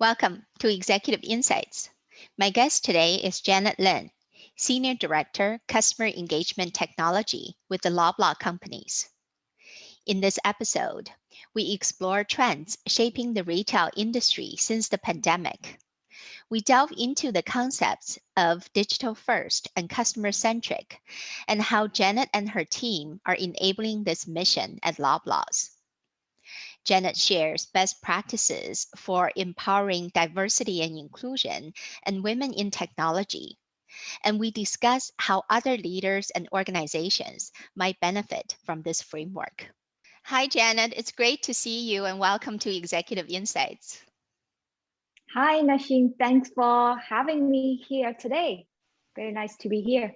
Welcome to Executive Insights. My guest today is Janet Lin, Senior Director, Customer Engagement Technology with the Loblaw Companies. In this episode, we explore trends shaping the retail industry since the pandemic. We delve into the concepts of digital first and customer-centric and how Janet and her team are enabling this mission at Loblaws. Janet shares best practices for empowering diversity and inclusion and women in technology. And we discuss how other leaders and organizations might benefit from this framework. Hi, Janet. It's great to see you and welcome to Executive Insights. Hi, Nasheen. Thanks for having me here today. Very nice to be here.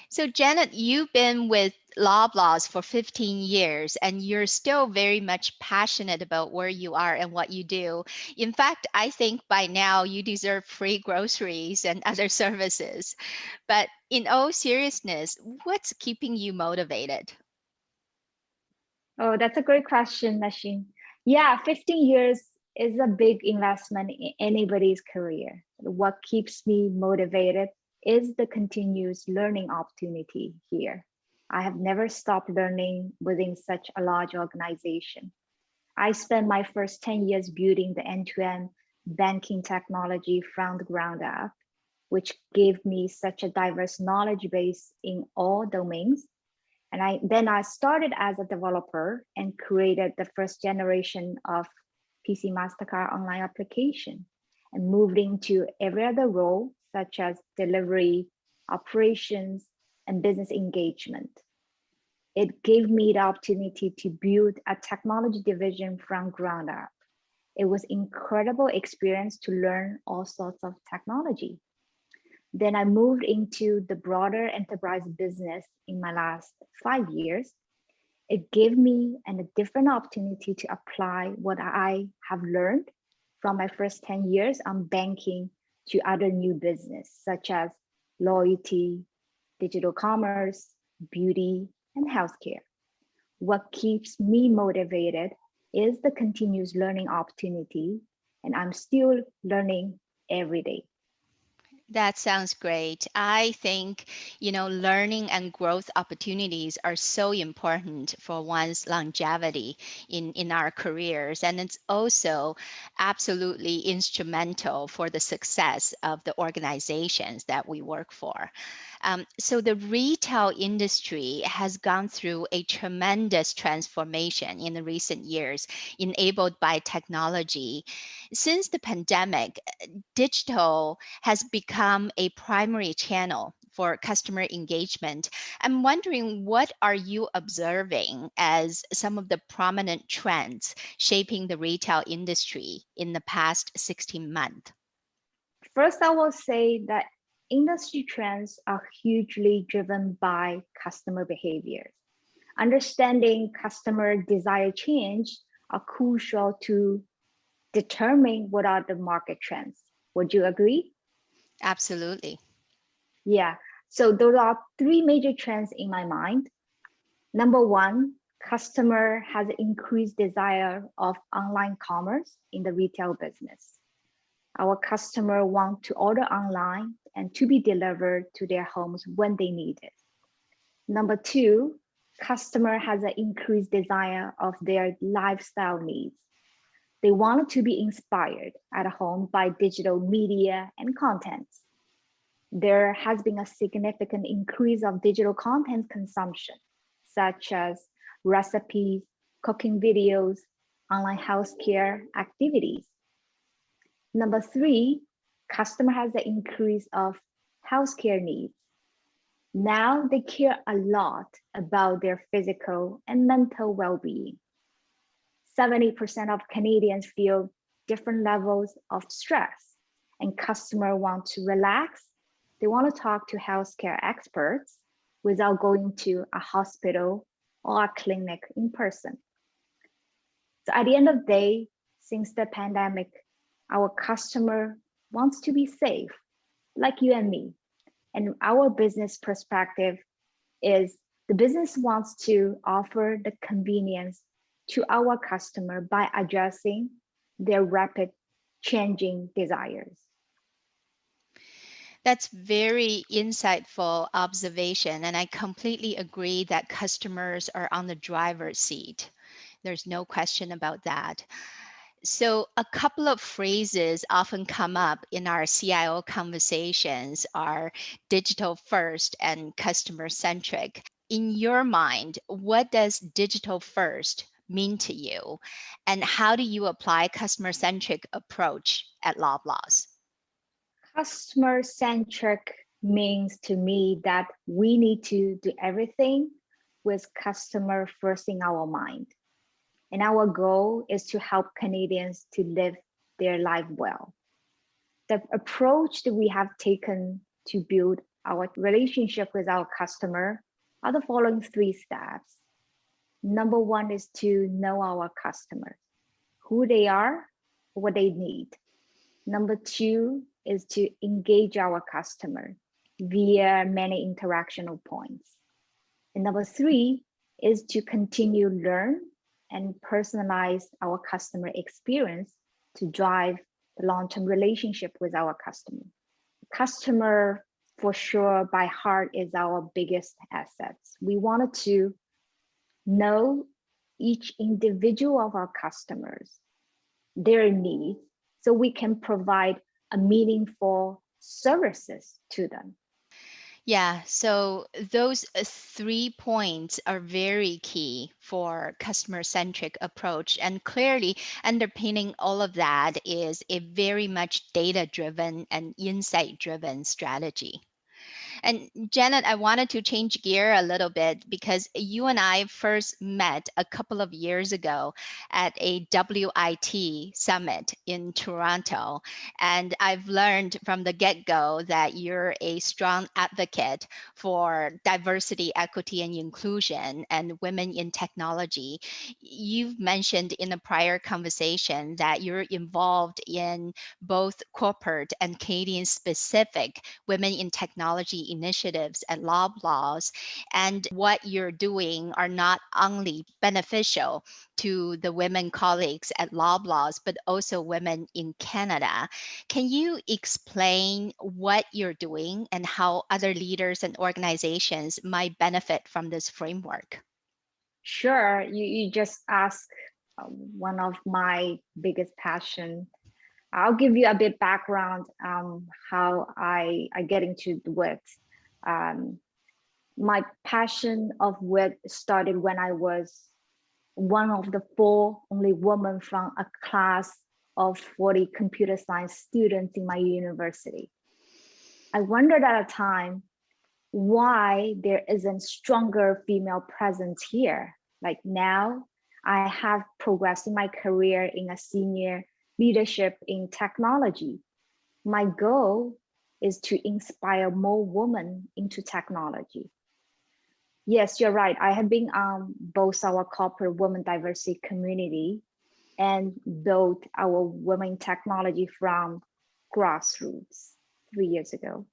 So, Janet, you've been with Loblaws for 15 years, and you're still very much passionate about where you are and what you do. In fact, I think by now you deserve free groceries and other services. But in all seriousness, what's keeping you motivated? Oh, that's a great question, Nasheen. Yeah, 15 years is a big investment in anybody's career. What keeps me motivated is the continuous learning opportunity here. I have never stopped learning within such a large organization. I spent my first 10 years building the end-to-end banking technology from the ground up, which gave me such a diverse knowledge base in all domains. And I started as a developer and created the first generation of PC Mastercard online application and moved into every other role, such as delivery, operations, and business engagement. It gave me the opportunity to build a technology division from ground up. It was incredible experience to learn all sorts of technology. Then I moved into the broader enterprise business in my last 5 years. It gave me a different opportunity to apply what I have learned from my first 10 years on banking to other new business, such as loyalty, digital commerce, beauty, and healthcare. What keeps me motivated is the continuous learning opportunity, and I'm still learning every day. That sounds great. I think, learning and growth opportunities are so important for one's longevity in our careers. And it's also absolutely instrumental for the success of the organizations that we work for. So the retail industry has gone through a tremendous transformation in the recent years, enabled by technology. Since the pandemic, digital has become a primary channel for customer engagement. I'm wondering, what are you observing as some of the prominent trends shaping the retail industry in the past 16 months? First, I will say that industry trends are hugely driven by customer behaviors. Understanding customer desire change are crucial to determine what are the market trends. Would you agree? Absolutely. Yeah, so there are three major trends in my mind. Number one, customer has increased desire of online commerce in the retail business. Our customer want to order online and to be delivered to their homes when they need it. Number two, customer has an increased desire of their lifestyle needs. They want to be inspired at home by digital media and content. There has been a significant increase of digital content consumption, such as recipes, cooking videos, online healthcare activities. Number three, customer has an increase of healthcare needs. Now they care a lot about their physical and mental well-being. 70% of Canadians feel different levels of stress, and customers want to relax. They want to talk to healthcare experts without going to a hospital or a clinic in person. So at the end of the day, since the pandemic, our customer wants to be safe, like you and me. And our business perspective is the business wants to offer the convenience to our customer by addressing their rapid changing desires. That's very insightful observation, and I completely agree that customers are on the driver's seat. There's no question about that. So a couple of phrases often come up in our CIO conversations are digital first and customer centric. In your mind, what does digital first mean to you? And how do you apply customer centric approach at Loblaws? Customer centric means to me that we need to do everything with customer first in our mind. And our goal is to help Canadians to live their life well. The approach that we have taken to build our relationship with our customer are the following 3 steps. Number one is to know our customers, who they are, what they need. Number two is to engage our customer via many interactional points. And number three is to continue learn and personalize our customer experience to drive the long-term relationship with our customer. Customer, for sure, by heart is our biggest assets. We wanted to know each individual of our customers, their needs, so we can provide a meaningful services to them. Yeah, so those 3 points are very key for customer-centric approach. And clearly underpinning all of that is a very much data-driven and insight-driven strategy. And Janet, I wanted to change gear a little bit because you and I first met a couple of years ago at a WIT summit in Toronto. And I've learned from the get-go that you're a strong advocate for diversity, equity, and inclusion and women in technology. You've mentioned in a prior conversation that you're involved in both corporate and Canadian specific women in technology initiatives at Loblaws, and what you're doing are not only beneficial to the women colleagues at Loblaws, but also women in Canada. Can you explain what you're doing and how other leaders and organizations might benefit from this framework? Sure, you just asked one of my biggest passion. I'll give you a bit background how I get into the WIT. My passion of WIT started when I was one of the 4 only women from a class of 40 computer science students in my university. I wondered at a time why there isn't stronger female presence here. Like now, I have progressed in my career in a senior leadership in technology. My goal is to inspire more women into technology. Yes, you're right. I have been on both our corporate women diversity community and built our women technology from grassroots 3 years ago.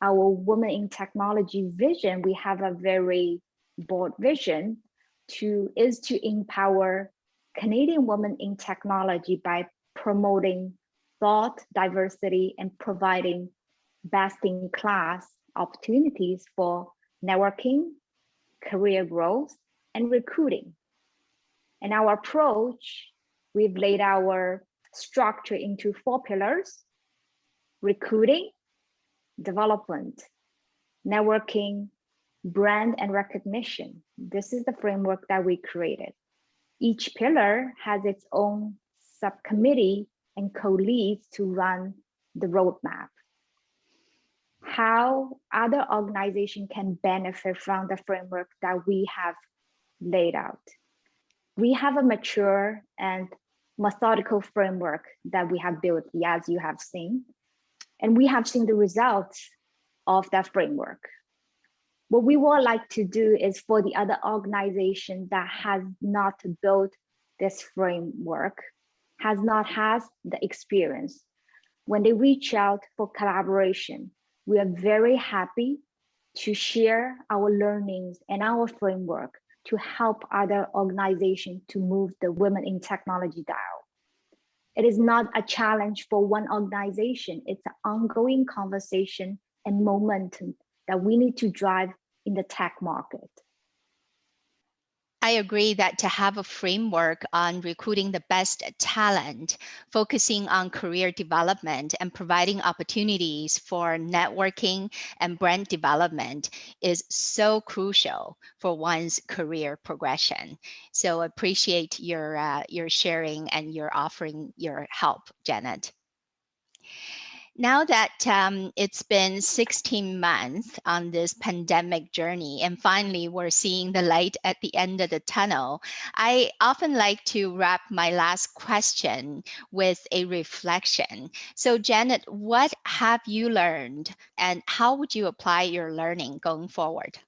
Our women in technology vision, we have a very bold vision is to empower Canadian women in technology by promoting thought diversity and providing best in class opportunities for networking, career growth, and recruiting. And our approach, we've laid our structure into 4 pillars: recruiting, development, networking, brand, and recognition. This is the framework that we created. Each pillar has its own subcommittee and co-leads to run the roadmap. How other organizations can benefit from the framework that we have laid out. We have a mature and methodical framework that we have built, as you have seen, and we have seen the results of that framework. What we would like to do is for the other organization that has not built this framework, has not had the experience, when they reach out for collaboration, we are very happy to share our learnings and our framework to help other organizations to move the women in technology dial. It is not a challenge for one organization. It's an ongoing conversation and momentum that we need to drive in the tech market. I agree that to have a framework on recruiting the best talent, focusing on career development and providing opportunities for networking and brand development is so crucial for one's career progression. So appreciate your sharing and your offering your help, Janet. Now that it's been 16 months on this pandemic journey, and finally we're seeing the light at the end of the tunnel, I often like to wrap my last question with a reflection. So, Janet, what have you learned, and how would you apply your learning going forward?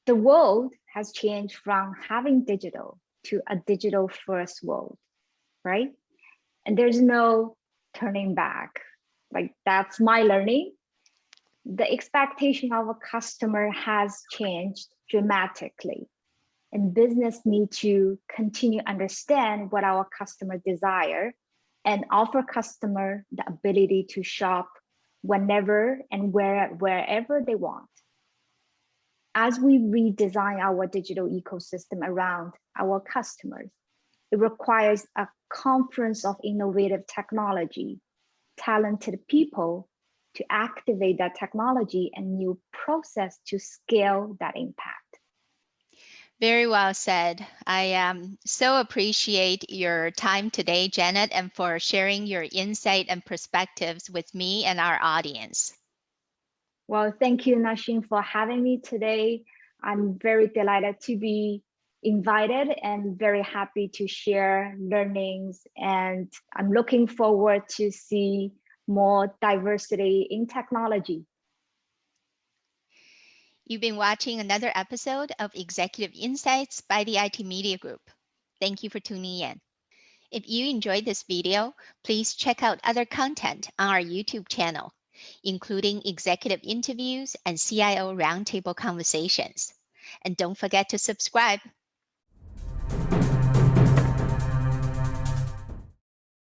The world has changed from having digital to a digital first world, right? And there's no turning back. Like, that's my learning. The expectation of a customer has changed dramatically, and business need to continue understand what our customer desire and offer customer the ability to shop whenever and wherever they want. As we redesign our digital ecosystem around our customers, it requires a confluence of innovative technology, talented people to activate that technology and new process to scale that impact. Very well said. I so appreciate your time today, Janet, and for sharing your insight and perspectives with me and our audience. Well, thank you, Nasheen, for having me today. I'm very delighted to be invited and very happy to share learnings. And I'm looking forward to see more diversity in technology. You've been watching another episode of Executive Insights by the IT Media Group. Thank you for tuning in. If you enjoyed this video, please check out other content on our YouTube channel, including executive interviews and CIO roundtable conversations. And don't forget to subscribe